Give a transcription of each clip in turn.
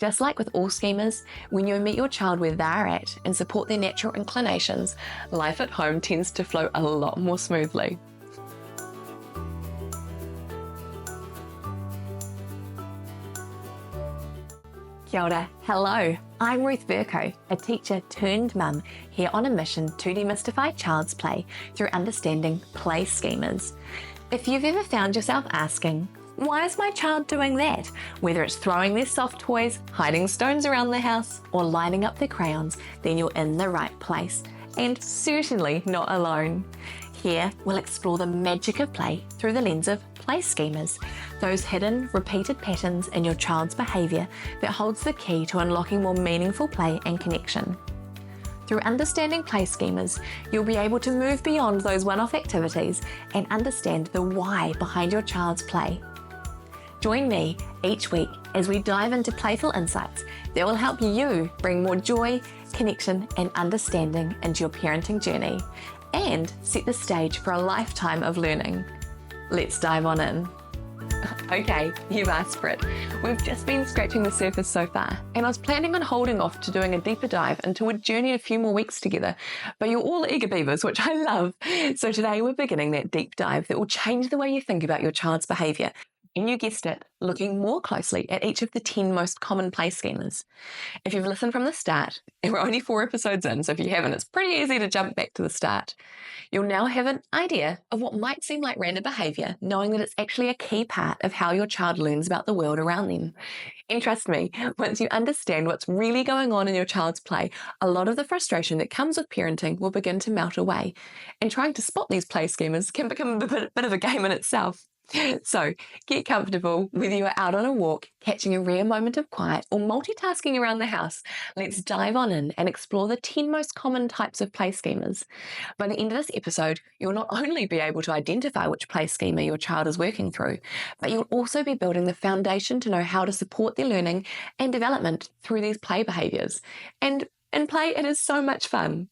Just like with all schemas, when you meet your child where they're at and support their natural inclinations, life at home tends to flow a lot more smoothly. Kia ora, hello, I'm Ruth Verco, a teacher turned mum here on a mission to demystify child's play through understanding play schemas. If you've ever found yourself asking, why is my child doing that? Whether it's throwing their soft toys, hiding stones around the house, or lining up their crayons, then you're in the right place, and certainly not alone. Here, we'll explore the magic of play through the lens of play schemas, those hidden, repeated patterns in your child's behaviour that holds the key to unlocking more meaningful play and connection. Through understanding play schemas, you'll be able to move beyond those one-off activities and understand the why behind your child's play. Join me each week as we dive into playful insights that will help you bring more joy, connection, and understanding into your parenting journey and set the stage for a lifetime of learning. Let's dive on in. Okay, you've asked for it. We've just been scratching the surface so far, and I was planning on holding off to doing a deeper dive until we'd journeyed a few more weeks together, but you're all eager beavers, which I love. So today we're beginning that deep dive that will change the way you think about your child's behaviour. And you guessed it, looking more closely at each of the 10 most common play schemas. If you've listened from the start, and we're only 4 episodes in, so if you haven't, it's pretty easy to jump back to the start. You'll now have an idea of what might seem like random behaviour, knowing that it's actually a key part of how your child learns about the world around them. And trust me, once you understand what's really going on in your child's play, a lot of the frustration that comes with parenting will begin to melt away. And trying to spot these play schemas can become a bit of a game in itself. So get comfortable, whether you're out on a walk, catching a rare moment of quiet, or multitasking around the house. Let's dive on in and explore the 10 most common types of play schemas. By the end of this episode, you'll not only be able to identify which play schema your child is working through, but you'll also be building the foundation to know how to support their learning and development through these play behaviours. And in play, it is so much fun.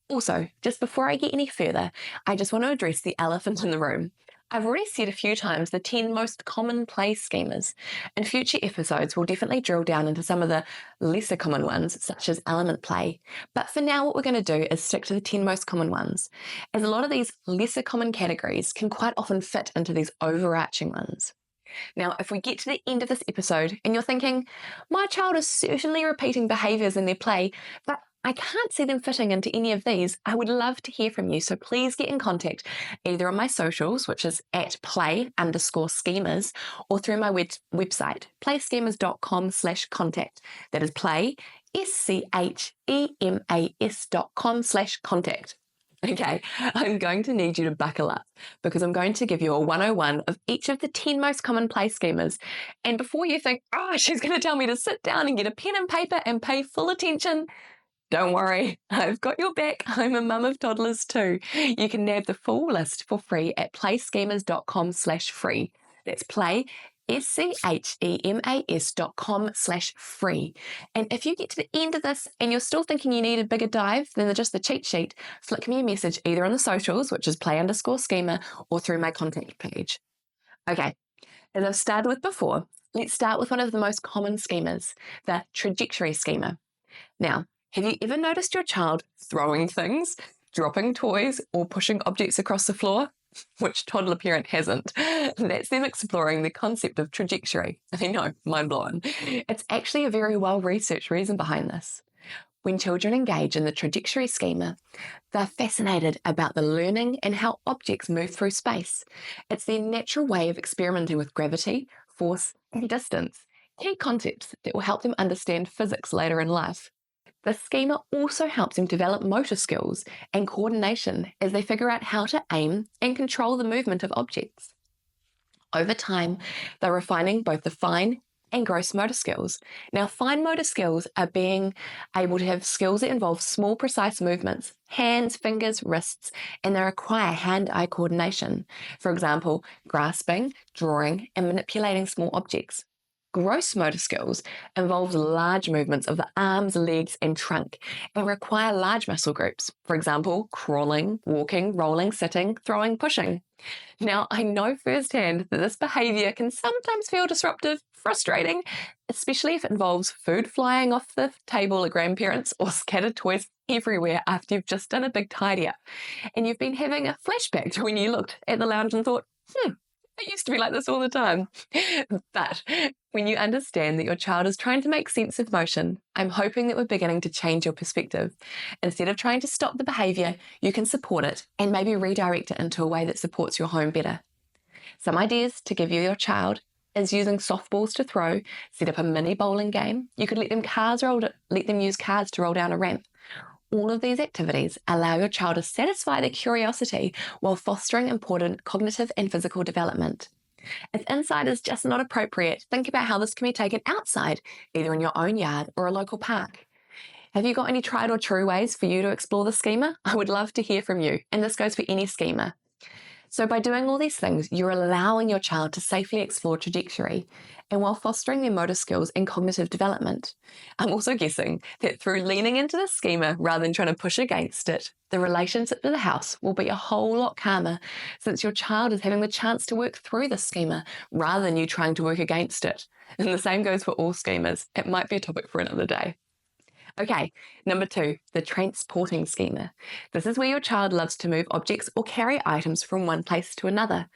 Also, just before I get any further, I just want to address the elephant in the room. I've already said a few times the 10 most common play schemas. In future episodes, we'll definitely drill down into some of the lesser common ones, such as element play. But for now, what we're going to do is stick to the 10 most common ones, as a lot of these lesser common categories can quite often fit into these overarching ones. Now, if we get to the end of this episode and you're thinking, my child is certainly repeating behaviours in their play, but I can't see them fitting into any of these, I would love to hear from you. So please get in contact either on my socials, which is at play_schemas, or through my website, playschemas.com/contact. That is play, schemas.com/contact. Okay, I'm going to need you to buckle up because I'm going to give you a 101 of each of the 10 most common play schemas. And before you think, she's going to tell me to sit down and get a pen and paper and pay full attention, don't worry, I've got your back. I'm a mum of toddlers too. You can nab the full list for free at playschemas.com/free. That's play, schemas.com/free. And if you get to the end of this and you're still thinking you need a bigger dive than just the cheat sheet, flick me a message either on the socials, which is play_schema, or through my contact page. Okay, as I've started with before, let's start with one of the most common schemas, the trajectory schema. Now, have you ever noticed your child throwing things, dropping toys, or pushing objects across the floor? Which toddler parent hasn't? That's them exploring the concept of trajectory. I know, mind blown. It's actually a very well-researched reason behind this. When children engage in the trajectory schema, they're fascinated about the learning and how objects move through space. It's their natural way of experimenting with gravity, force, and distance, key concepts that will help them understand physics later in life. The schema also helps them develop motor skills and coordination as they figure out how to aim and control the movement of objects. Over time, they're refining both the fine and gross motor skills. Now, fine motor skills are being able to have skills that involve small, precise movements, hands, fingers, wrists, and they require hand-eye coordination. For example, grasping, drawing, and manipulating small objects. Gross motor skills involve large movements of the arms, legs, and trunk and require large muscle groups. For example, crawling, walking, rolling, sitting, throwing, pushing. Now, I know firsthand that this behavior can sometimes feel disruptive, frustrating, especially if it involves food flying off the table at grandparents or scattered toys everywhere after you've just done a big tidy up. And you've been having a flashback to when you looked at the lounge and thought, it used to be like this all the time. But when you understand that your child is trying to make sense of motion, I'm hoping that we're beginning to change your perspective. Instead of trying to stop the behavior, you can support it and maybe redirect it into a way that supports your home better. Some ideas to give your child is using softballs to throw, set up a mini bowling game. You could let them use cards to roll down a ramp. All of these activities allow your child to satisfy their curiosity while fostering important cognitive and physical development. If inside is just not appropriate, think about how this can be taken outside, either in your own yard or a local park. Have you got any tried or true ways for you to explore the schema? I would love to hear from you, and this goes for any schema. So by doing all these things, you're allowing your child to safely explore trajectory and while fostering their motor skills and cognitive development. I'm also guessing that through leaning into the schema rather than trying to push against it, the relationship to the house will be a whole lot calmer since your child is having the chance to work through the schema rather than you trying to work against it. And the same goes for all schemas. It might be a topic for another day. Okay, number 2, the transporting schema. This is where your child loves to move objects or carry items from one place to another.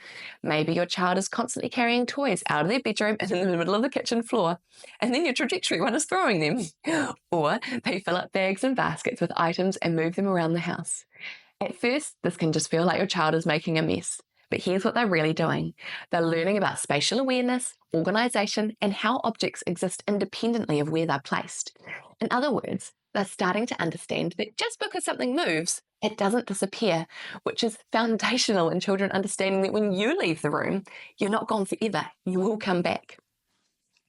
Maybe your child is constantly carrying toys out of their bedroom and in the middle of the kitchen floor, and then your trajectory one is throwing them. Or they fill up bags and baskets with items and move them around the house. At first, this can just feel like your child is making a mess. But here's what they're really doing. They're learning about spatial awareness, organisation, and how objects exist independently of where they're placed. In other words, they're starting to understand that just because something moves, it doesn't disappear, which is foundational in children understanding that when you leave the room, you're not gone forever. You will come back.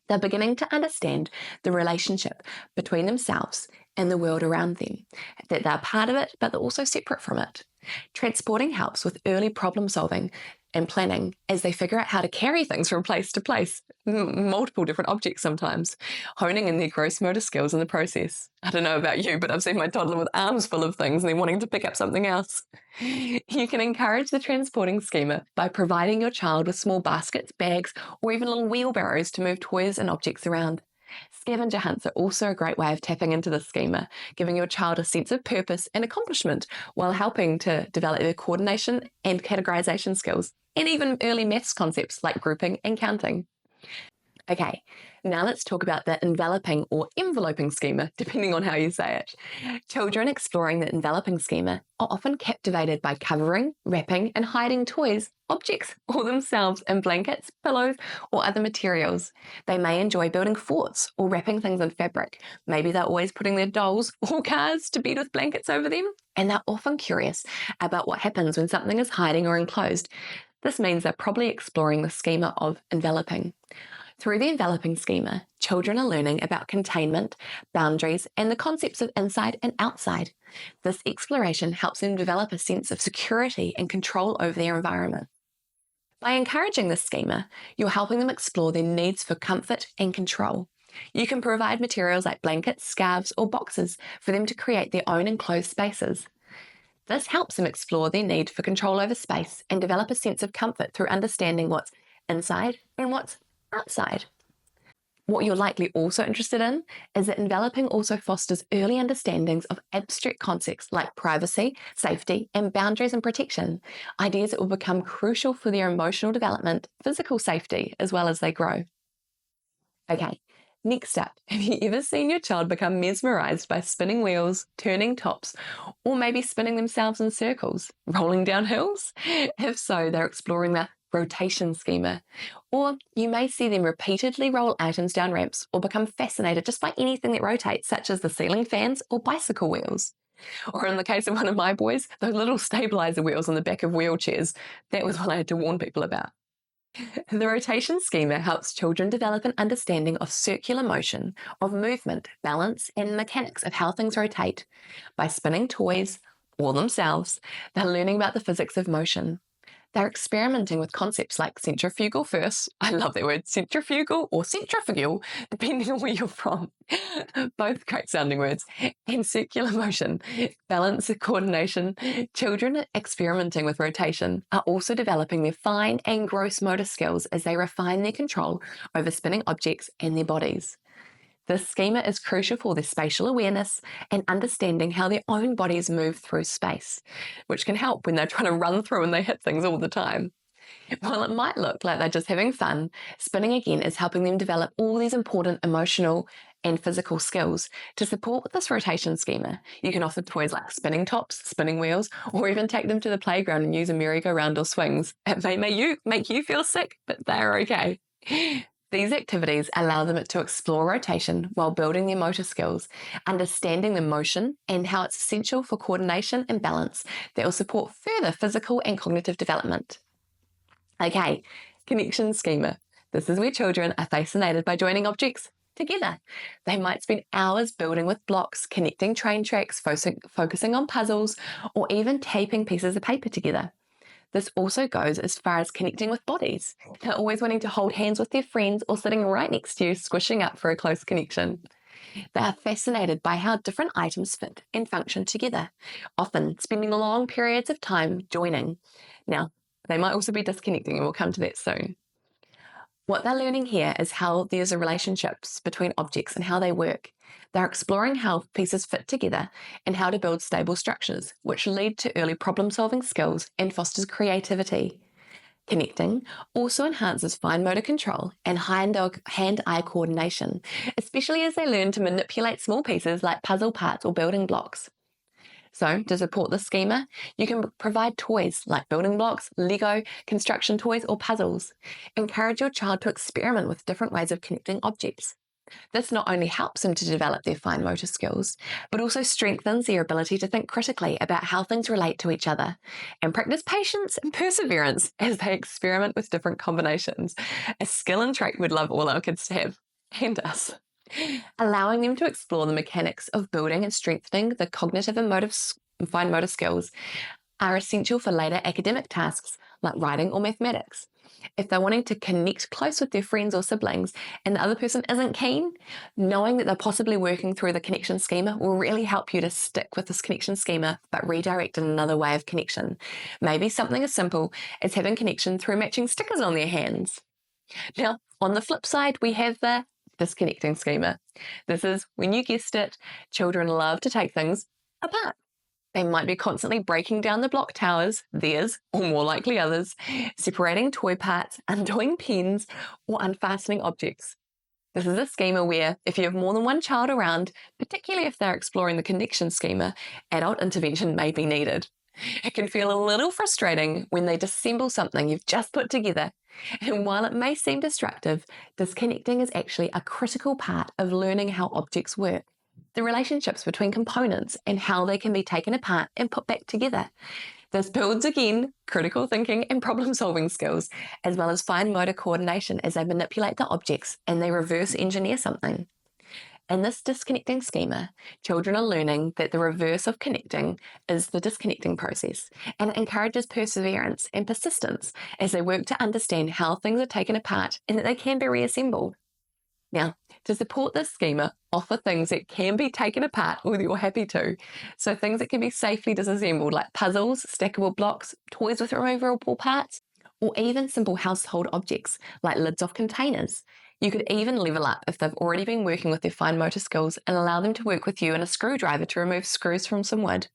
They're beginning to understand the relationship between themselves and the world around them, that they're part of it, but they're also separate from it. Transporting helps with early problem solving and planning as they figure out how to carry things from place to place, multiple different objects sometimes, honing in their gross motor skills in the process. I don't know about you, but I've seen my toddler with arms full of things and they're wanting to pick up something else. You can encourage the transporting schema by providing your child with small baskets, bags, or even little wheelbarrows to move toys and objects around. Scavenger hunts are also a great way of tapping into this schema, giving your child a sense of purpose and accomplishment while helping to develop their coordination and categorization skills, and even early maths concepts like grouping and counting. Okay, now let's talk about the enveloping or enveloping schema, depending on how you say it. Children exploring the enveloping schema are often captivated by covering, wrapping, and hiding toys, objects, or themselves in blankets, pillows, or other materials. They may enjoy building forts or wrapping things in fabric. Maybe they're always putting their dolls or cars to bed with blankets over them, and they're often curious about what happens when something is hiding or enclosed. This means they're probably exploring the schema of enveloping. Through the enveloping schema, children are learning about containment, boundaries, and the concepts of inside and outside. This exploration helps them develop a sense of security and control over their environment. By encouraging this schema, you're helping them explore their needs for comfort and control. You can provide materials like blankets, scarves, or boxes for them to create their own enclosed spaces. This helps them explore their need for control over space and develop a sense of comfort through understanding what's inside and what's outside. What you're likely also interested in is that enveloping also fosters early understandings of abstract concepts like privacy, safety, and boundaries and protection, ideas that will become crucial for their emotional development, physical safety, as well as they grow. Okay, next up, have you ever seen your child become mesmerized by spinning wheels, turning tops, or maybe spinning themselves in circles, rolling down hills? If so, they're exploring the rotation schema. Or you may see them repeatedly roll items down ramps or become fascinated just by anything that rotates, such as the ceiling fans or bicycle wheels. Or in the case of one of my boys, those little stabilizer wheels on the back of wheelchairs. That was what I had to warn people about. The rotation schema helps children develop an understanding of circular motion, of movement, balance, and mechanics of how things rotate. By spinning toys or themselves, they're learning about the physics of motion. They're experimenting with concepts like centrifugal force, I love that word, centrifugal or centrifugal, depending on where you're from, both great sounding words, and circular motion, balance, coordination. Children experimenting with rotation are also developing their fine and gross motor skills as they refine their control over spinning objects and their bodies. This schema is crucial for their spatial awareness and understanding how their own bodies move through space, which can help when they're trying to run through and they hit things all the time. While it might look like they're just having fun, spinning again is helping them develop all these important emotional and physical skills. To support with this rotation schema, you can offer toys like spinning tops, spinning wheels, or even take them to the playground and use a merry-go-round or swings. It may make you feel sick, but they're okay. These activities allow them to explore rotation while building their motor skills, understanding the motion and how it's essential for coordination and balance that will support further physical and cognitive development. Okay, connection schema. This is where children are fascinated by joining objects together. They might spend hours building with blocks, connecting train tracks, focusing on puzzles, or even taping pieces of paper together. This also goes as far as connecting with bodies. They're always wanting to hold hands with their friends or sitting right next to you, squishing up for a close connection. They are fascinated by how different items fit and function together, often spending long periods of time joining. Now, they might also be disconnecting, and we'll come to that soon. What they're learning here is how there's relationships between objects and how they work. They're exploring how pieces fit together and how to build stable structures, which lead to early problem-solving skills and fosters creativity. Connecting also enhances fine motor control and hand-eye coordination, especially as they learn to manipulate small pieces like puzzle parts or building blocks. So, to support this schema, you can provide toys like building blocks, Lego, construction toys, or puzzles. Encourage your child to experiment with different ways of connecting objects. This not only helps them to develop their fine motor skills, but also strengthens their ability to think critically about how things relate to each other and practice patience and perseverance as they experiment with different combinations, a skill and trait we'd love all our kids to have, and us. Allowing them to explore the mechanics of building and strengthening the cognitive and fine motor skills are essential for later academic tasks like writing or mathematics. If they're wanting to connect close with their friends or siblings and the other person isn't keen, knowing that they're possibly working through the connection schema will really help you to stick with this connection schema but redirect in another way of connection. Maybe something as simple as having connection through matching stickers on their hands. Now, on the flip side, we have the disconnecting schema. This is, when you guessed it, children love to take things apart. They might be constantly breaking down the block towers, theirs, or more likely others, separating toy parts, undoing pens, or unfastening objects. This is a schema where, if you have more than one child around, particularly if they're exploring the connection schema, adult intervention may be needed. It can feel a little frustrating when they disassemble something you've just put together. And while it may seem destructive, disconnecting is actually a critical part of learning how objects work, the relationships between components and how they can be taken apart and put back together. This builds, again, critical thinking and problem-solving skills, as well as fine motor coordination as they manipulate the objects and they reverse engineer something. In this disconnecting schema, children are learning that the reverse of connecting is the disconnecting process, and it encourages perseverance and persistence as they work to understand how things are taken apart and that they can be reassembled. Now, to support this schema, offer things that can be taken apart or you're happy to. So things that can be safely disassembled like puzzles, stackable blocks, toys with removable parts, or even simple household objects like lids off containers. You could even level up if they've already been working with their fine motor skills and allow them to work with you and a screwdriver to remove screws from some wood.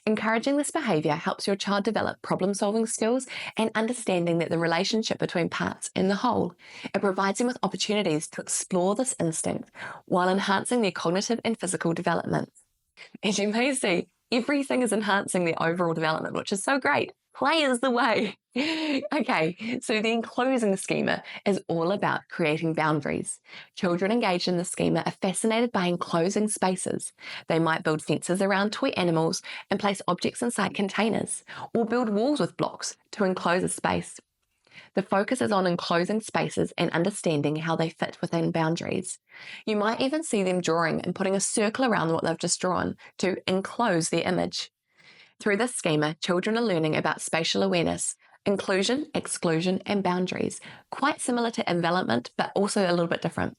Encouraging this behaviour helps your child develop problem-solving skills and understanding that the relationship between parts and the whole. It provides them with opportunities to explore this instinct while enhancing their cognitive and physical development. As you may see, everything is enhancing their overall development, which is so great. Play is the way. Okay, so the enclosing schema is all about creating boundaries. Children engaged in the schema are fascinated by enclosing spaces. They might build fences around toy animals and place objects inside containers, or build walls with blocks to enclose a space. The focus is on enclosing spaces and understanding how they fit within boundaries. You might even see them drawing and putting a circle around what they've just drawn to enclose their image. Through this schema, children are learning about spatial awareness, inclusion, exclusion, and boundaries, quite similar to envelopment, but also a little bit different.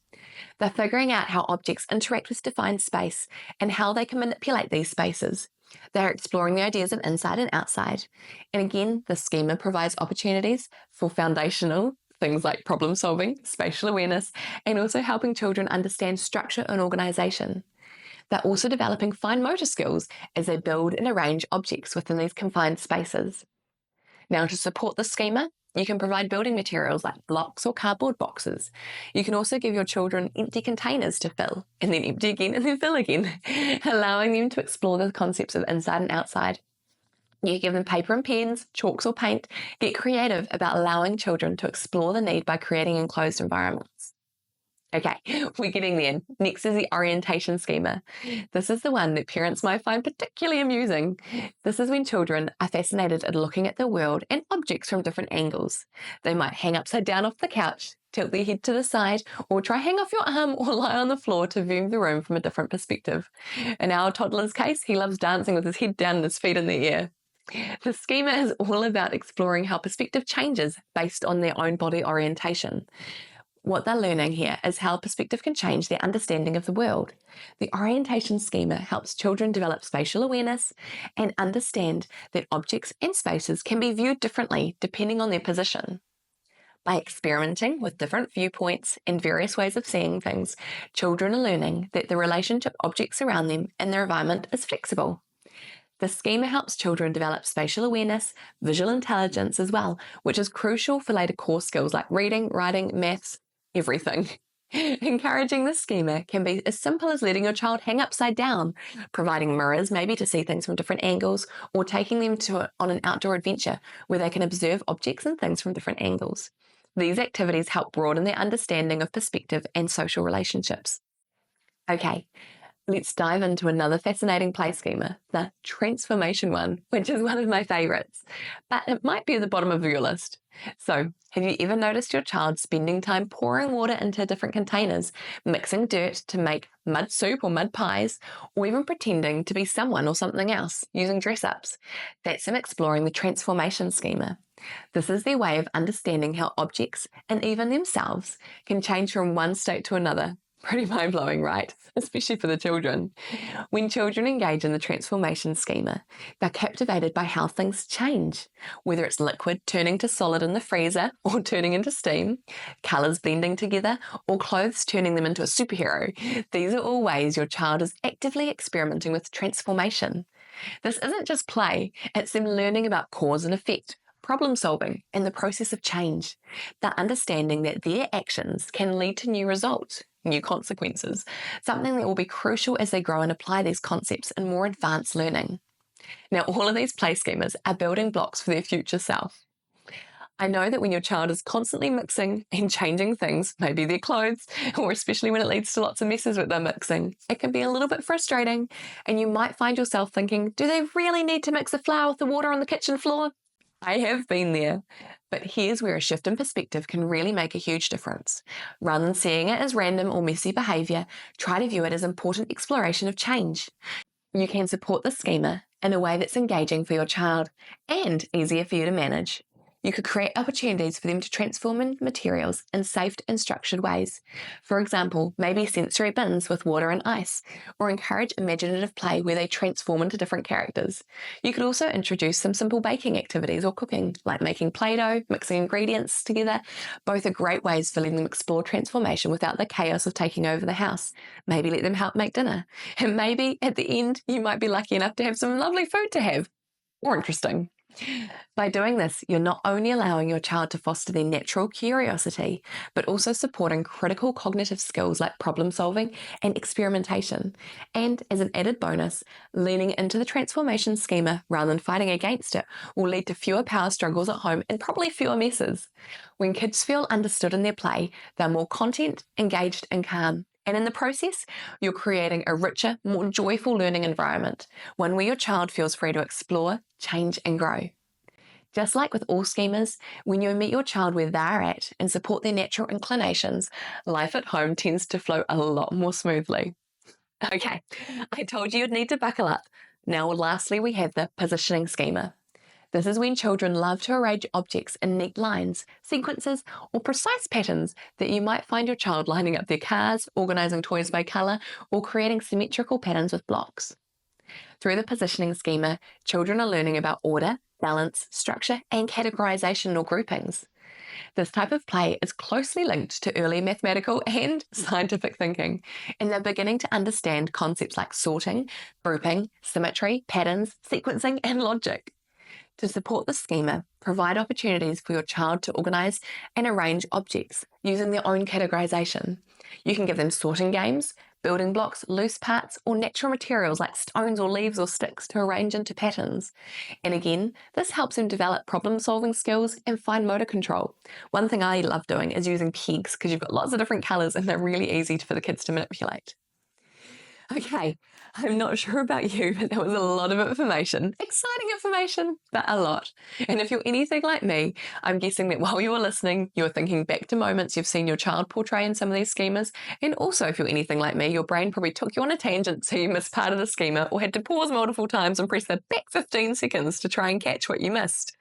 They're figuring out how objects interact with defined space and how they can manipulate these spaces. They're exploring the ideas of inside and outside. And again, the schema provides opportunities for foundational things like problem solving, spatial awareness, and also helping children understand structure and organization. They're also developing fine motor skills as they build and arrange objects within these confined spaces. Now, to support the schema, you can provide building materials like blocks or cardboard boxes. You can also give your children empty containers to fill, and then empty again, and then fill again, allowing them to explore the concepts of inside and outside. You give them paper and pens, chalks or paint. Get creative about allowing children to explore the need by creating enclosed environments. Okay, we're getting there. Next is the orientation schema. This is the one that parents might find particularly amusing. This is when children are fascinated at looking at the world and objects from different angles. They might hang upside down off the couch, tilt their head to the side, or try hang off your arm or lie on the floor to view the room from a different perspective. In our toddler's case, he loves dancing with his head down and his feet in the air. The schema is all about exploring how perspective changes based on their own body orientation. What they're learning here is how perspective can change their understanding of the world. The orientation schema helps children develop spatial awareness and understand that objects and spaces can be viewed differently depending on their position. By experimenting with different viewpoints and various ways of seeing things, children are learning that the relationship objects around them and their environment is flexible. The schema helps children develop spatial awareness, visual intelligence as well, which is crucial for later core skills like reading, writing, maths, everything. Encouraging this schema can be as simple as letting your child hang upside down, providing mirrors maybe to see things from different angles, or taking them on an outdoor adventure where they can observe objects and things from different angles. These activities help broaden their understanding of perspective and social relationships. Okay, let's dive into another fascinating play schema, the transformation one, which is one of my favourites, but it might be at the bottom of your list. So, have you ever noticed your child spending time pouring water into different containers, mixing dirt to make mud soup or mud pies, or even pretending to be someone or something else using dress-ups? That's them exploring the transformation schema. This is their way of understanding how objects, and even themselves, can change from one state to another. Pretty mind-blowing, right? Especially for the children. When children engage in the transformation schema, they're captivated by how things change, whether it's liquid turning to solid in the freezer or turning into steam, colours blending together, or clothes turning them into a superhero. These are all ways your child is actively experimenting with transformation. This isn't just play, it's them learning about cause and effect, problem solving, and the process of change. They're understanding that their actions can lead to new results, new consequences, something that will be crucial as they grow and apply these concepts in more advanced learning. Now, all of these play schemas are building blocks for their future self. I know that when your child is constantly mixing and changing things, maybe their clothes, or especially when it leads to lots of messes with their mixing, it can be a little bit frustrating, and you might find yourself thinking, do they really need to mix the flour with the water on the kitchen floor? I have been there, but here's where a shift in perspective can really make a huge difference. Rather than seeing it as random or messy behaviour, try to view it as important exploration of change. You can support the schema in a way that's engaging for your child and easier for you to manage. You could create opportunities for them to transform in materials in safe and structured ways. For example, maybe sensory bins with water and ice, or encourage imaginative play where they transform into different characters. You could also introduce some simple baking activities or cooking, like making Play-Doh, mixing ingredients together. Both are great ways for letting them explore transformation without the chaos of taking over the house. Maybe let them help make dinner. And maybe at the end, you might be lucky enough to have some lovely food to have. Or interesting. By doing this, you're not only allowing your child to foster their natural curiosity, but also supporting critical cognitive skills like problem solving and experimentation. And as an added bonus, leaning into the transformation schema rather than fighting against it will lead to fewer power struggles at home and probably fewer messes. When kids feel understood in their play, they're more content, engaged, and calm. And in the process, you're creating a richer, more joyful learning environment, one where your child feels free to explore, change, and grow. Just like with all schemas, when you meet your child where they're at and support their natural inclinations, life at home tends to flow a lot more smoothly. Okay, I told you you'd need to buckle up. Now, lastly, we have the positioning schema. This is when children love to arrange objects in neat lines, sequences, or precise patterns that you might find your child lining up their cars, organising toys by colour, or creating symmetrical patterns with blocks. Through the positioning schema, children are learning about order, balance, structure, and categorisation or groupings. This type of play is closely linked to early mathematical and scientific thinking, and they're beginning to understand concepts like sorting, grouping, symmetry, patterns, sequencing, and logic. To support the schema, provide opportunities for your child to organise and arrange objects using their own categorisation. You can give them sorting games, building blocks, loose parts, or natural materials like stones or leaves or sticks to arrange into patterns. And again, this helps them develop problem-solving skills and fine motor control. One thing I love doing is using pegs because you've got lots of different colours and they're really easy for the kids to manipulate. Okay, I'm not sure about you, but that was a lot of information. Exciting information, but a lot. And if you're anything like me, I'm guessing that while you were listening, you were thinking back to moments you've seen your child portray in some of these schemas. And also, if you're anything like me, your brain probably took you on a tangent so you missed part of the schema or had to pause multiple times and press the back 15 seconds to try and catch what you missed.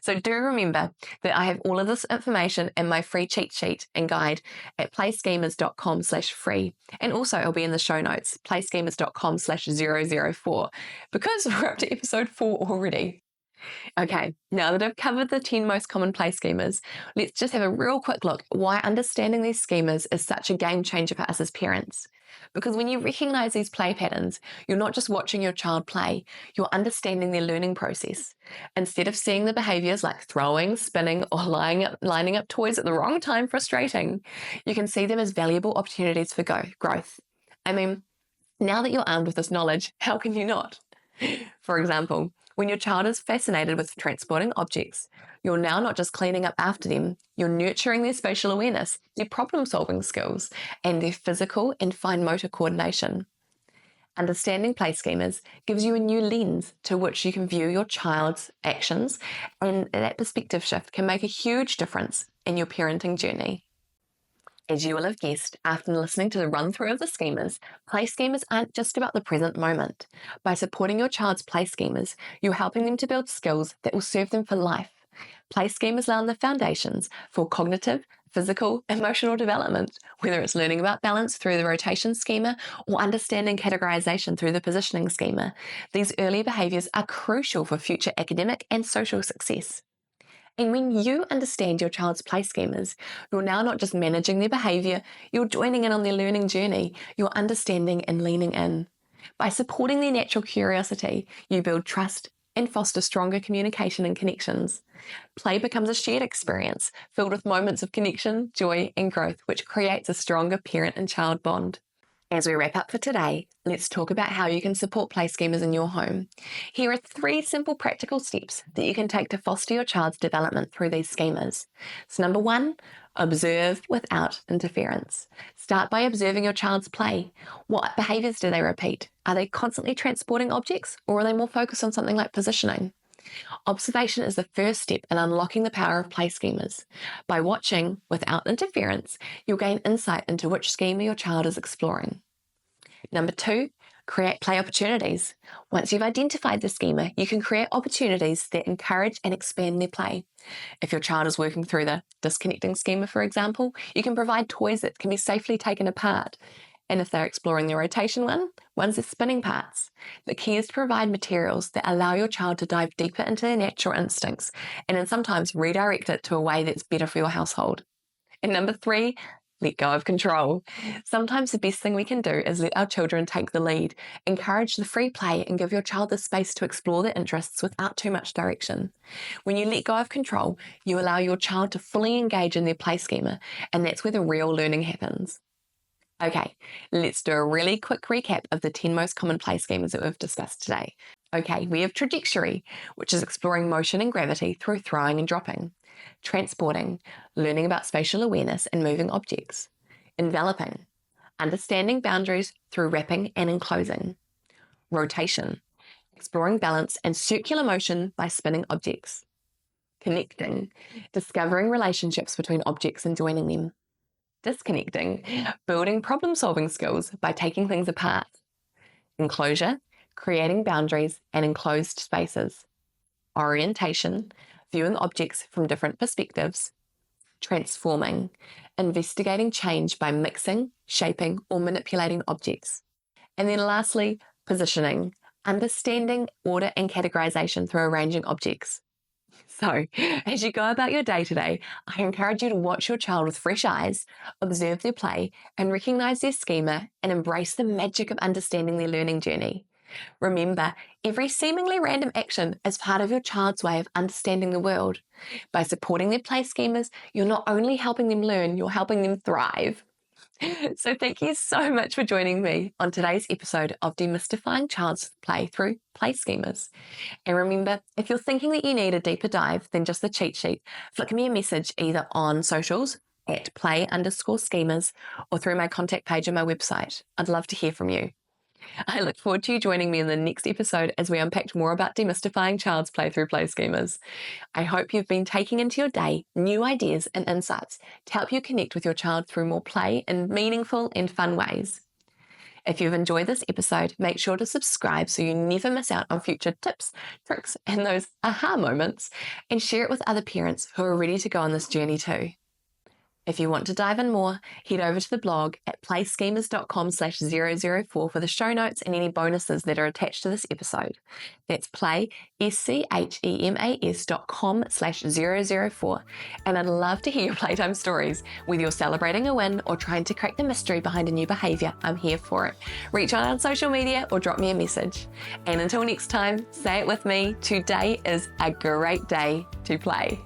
So do remember that I have all of this information in my free cheat sheet and guide at playschemas.com/free. And also it'll be in the show notes, playschemas.com/004, because we're up to episode 4 already. Okay, now that I've covered the 10 most common play schemas, let's just have a real quick look at why understanding these schemas is such a game changer for us as parents. Because when you recognise these play patterns, you're not just watching your child play, you're understanding their learning process. Instead of seeing the behaviours like throwing, spinning, or lining up toys at the wrong time frustrating, you can see them as valuable opportunities for growth. I mean, now that you're armed with this knowledge, how can you not? For example, when your child is fascinated with transporting objects, you're now not just cleaning up after them, you're nurturing their spatial awareness, their problem-solving skills, and their physical and fine motor coordination. Understanding play schemas gives you a new lens to which you can view your child's actions, and that perspective shift can make a huge difference in your parenting journey. As you will have guessed, after listening to the run-through of the schemas, play schemas aren't just about the present moment. By supporting your child's play schemas, you're helping them to build skills that will serve them for life. Play schemas lay the foundations for cognitive, physical, emotional development, whether it's learning about balance through the rotation schema or understanding categorization through the positioning schema. These early behaviors are crucial for future academic and social success. And when you understand your child's play schemas, you're now not just managing their behaviour, you're joining in on their learning journey, you're understanding and leaning in. By supporting their natural curiosity, you build trust and foster stronger communication and connections. Play becomes a shared experience filled with moments of connection, joy, and growth, which creates a stronger parent and child bond. As we wrap up for today, let's talk about how you can support play schemas in your home. Here are 3 simple practical steps that you can take to foster your child's development through these schemas. So number 1, observe without interference. Start by observing your child's play. What behaviours do they repeat? Are they constantly transporting objects, or are they more focused on something like positioning? Observation is the first step in unlocking the power of play schemas. By watching without interference, you'll gain insight into which schema your child is exploring. Number 2, create play opportunities. Once you've identified the schema, you can create opportunities that encourage and expand their play. If your child is working through the disconnecting schema, for example, you can provide toys that can be safely taken apart. And if they're exploring the rotation ones that spinning parts. The key is to provide materials that allow your child to dive deeper into their natural instincts and then sometimes redirect it to a way that's better for your household. And number 3, let go of control. Sometimes the best thing we can do is let our children take the lead, encourage the free play and give your child the space to explore their interests without too much direction. When you let go of control, you allow your child to fully engage in their play schema, and that's where the real learning happens. Okay, let's do a really quick recap of the 10 most common play schemas that we've discussed today. Okay, we have trajectory, which is exploring motion and gravity through throwing and dropping. Transporting, learning about spatial awareness and moving objects. Enveloping, understanding boundaries through wrapping and enclosing. Rotation, exploring balance and circular motion by spinning objects. Connecting, discovering relationships between objects and joining them. Disconnecting, building problem-solving skills by taking things apart. Enclosure, creating boundaries and enclosed spaces. orientation, viewing objects from different perspectives, transforming, investigating change by mixing, shaping, or manipulating objects. And then lastly, positioning, understanding order and categorization through arranging objects. So, as you go about your day today, I encourage you to watch your child with fresh eyes, observe their play, and recognize their schema and embrace the magic of understanding their learning journey. Remember, every seemingly random action is part of your child's way of understanding the world. By supporting their play schemas, you're not only helping them learn, you're helping them thrive. So thank you so much for joining me on today's episode of Demystifying Child's Play through Play Schemas. And remember, if you're thinking that you need a deeper dive than just the cheat sheet, flick me a message either on socials at play_schemas or through my contact page on my website. I'd love to hear from you. I look forward to you joining me in the next episode as we unpack more about demystifying child's play through play schemas. I hope you've been taking into your day new ideas and insights to help you connect with your child through more play in meaningful and fun ways. If you've enjoyed this episode, make sure to subscribe so you never miss out on future tips, tricks, and those aha moments, and share it with other parents who are ready to go on this journey too. If you want to dive in more, head over to the blog at playschemas.com/004 for the show notes and any bonuses that are attached to this episode. That's playschemas.com/004. And I'd love to hear your playtime stories. Whether you're celebrating a win or trying to crack the mystery behind a new behaviour, I'm here for it. Reach out on social media or drop me a message. And until next time, say it with me, today is a great day to play.